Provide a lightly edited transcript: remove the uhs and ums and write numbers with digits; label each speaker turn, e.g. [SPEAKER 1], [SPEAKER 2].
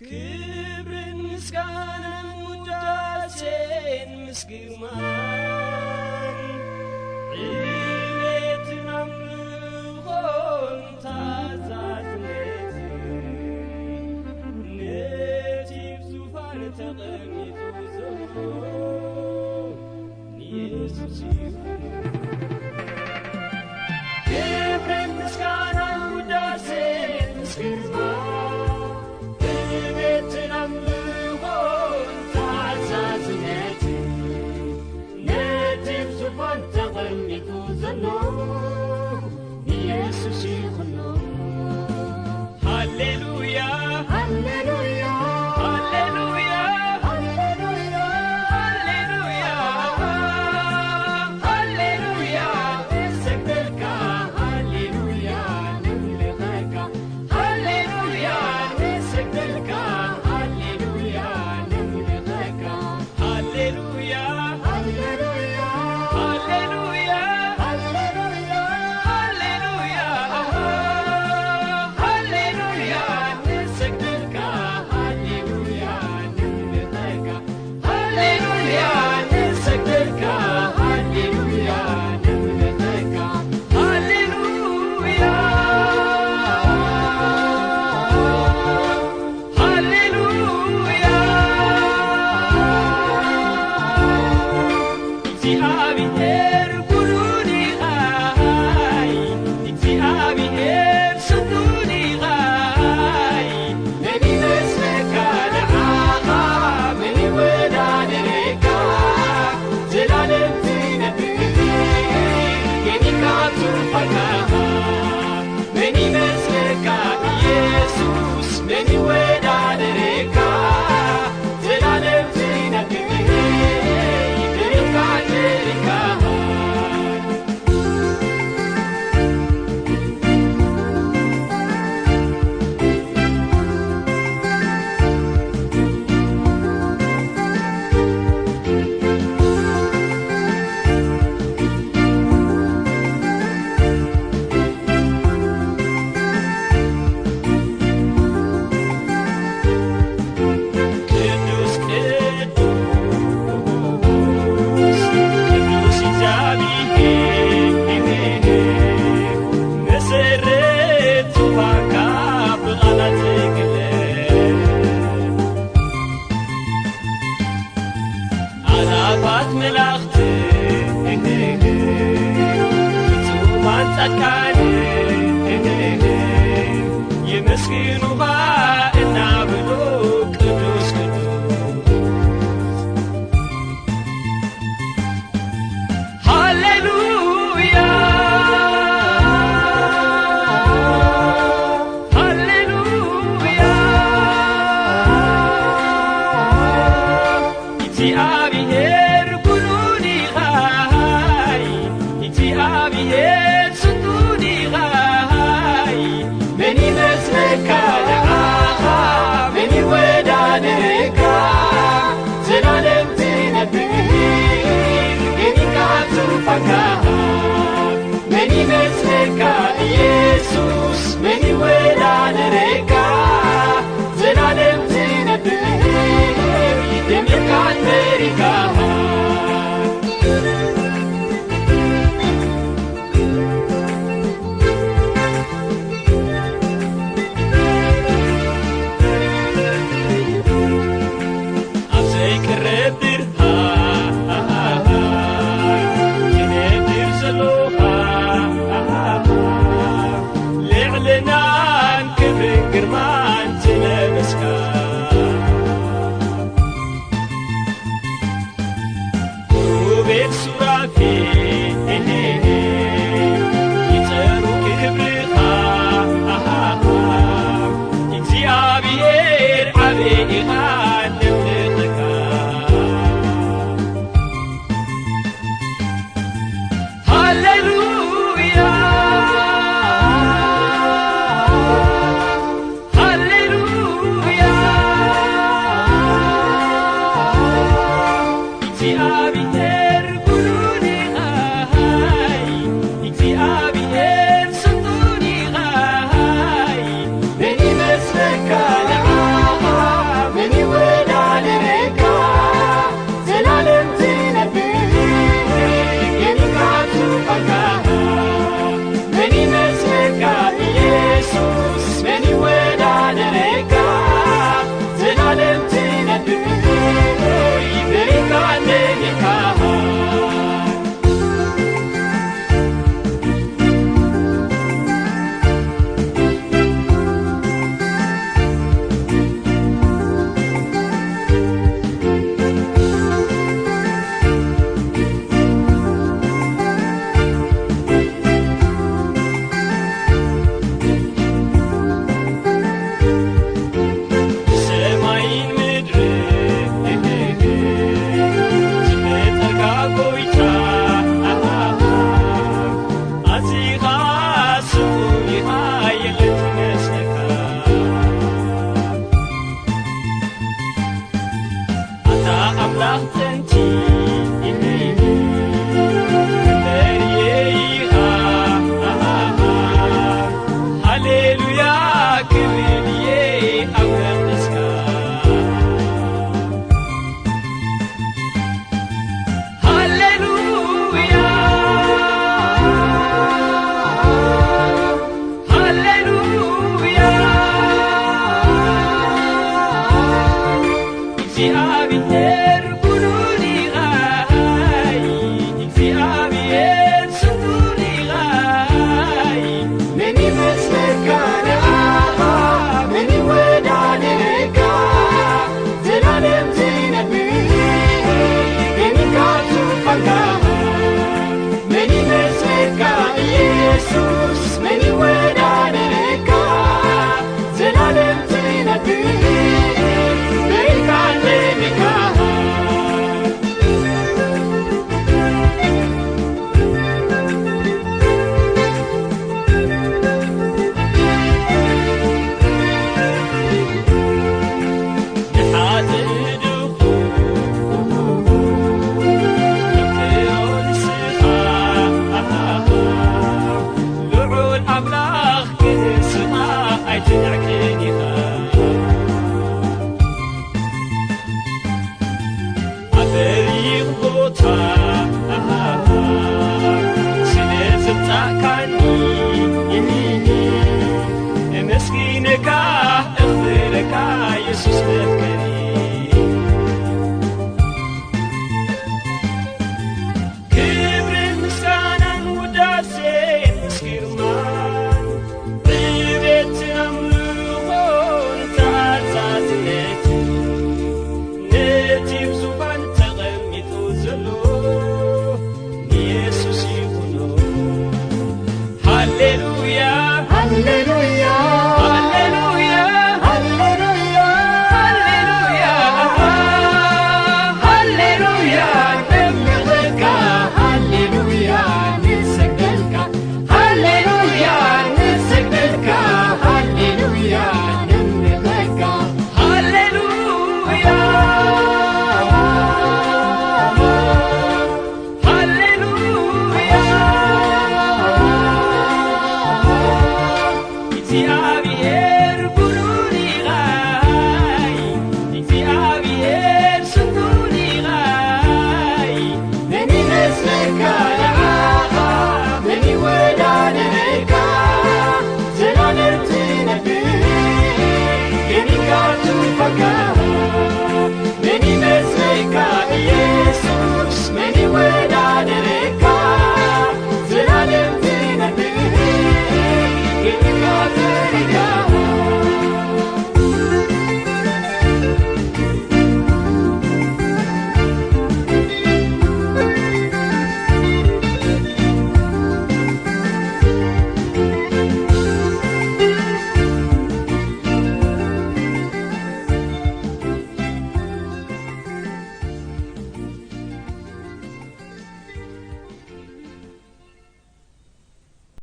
[SPEAKER 1] ክብርን ምስጋናን ውዳሴን ምስግናን ዕቤትን አምልኾን ታዛዝነትን ነቲ ዙፋን ተቐሚጡ ዘሎ ንኢየሱስ ይኹን። ክብርን ምስጋናን ውዳሴን ምስግናን ዕቤትን አምልኾን ታዛዝነትን ነቲ ዙፋን ተቐሚጡ ዘሎ ንኢየሱስ ይኹን። ሃሌሉያ ሃሌሉያ ሃሌሉያ ሃሌሉያ ሃሌሉያ ንሰግደልካ ሃሌሉያ ንምልኸካ ሃሌሉያ ንሰግደልካ ሃሌሉያ ንምልኸካ ሃሌሉያ ሃሌሉያ ሃሌሉያ ሃሌሉያ ሃሌሉያ ንሰግደልካ ሃሌሉያ ንምልኸካ ሃሌሉያ ንሰግደልካ ሃሌሉያ ንምልኸካ ሃሌሉያ ሃሌሉያ እግዚአብሔር ኩሉን ይኻይ እግዚአብሔር ስሉን ይኻይ መን ይመስለካ ንዓኻ መን ይወዳደረካ ዘላለም ትነብር የኒካ ዙፋንካ መን ይመስለካ ኢየሱስ መን ይወዳደረካ ዘላለም ትነብር የኒካ ጀሪካ ቅዱስ ቅዱስ እግዚአብሔር መሰረት ዙፋንካ ብቓላት ዝግለጽ አእላፋት መላእኽት ፍጹማን ጻድቃን ይመስግኑኻ እናብሉ ቅዱስ ሃሌሉያ ሃሌሉያ እግዚአብሔር ኩሉን ይኻይ እግዚአብሔር ስሉን ይኻይ መን ይመስለካ تنعكنيها عبريق بوتا سنزم تاكاني مسكينك اغفرك يسوس مذكري كبر مسكانا وداسين مسكرمان بيت أملغون تعزازنت نتيب زبان تغميت زلو يسوس يقولو هاليلويا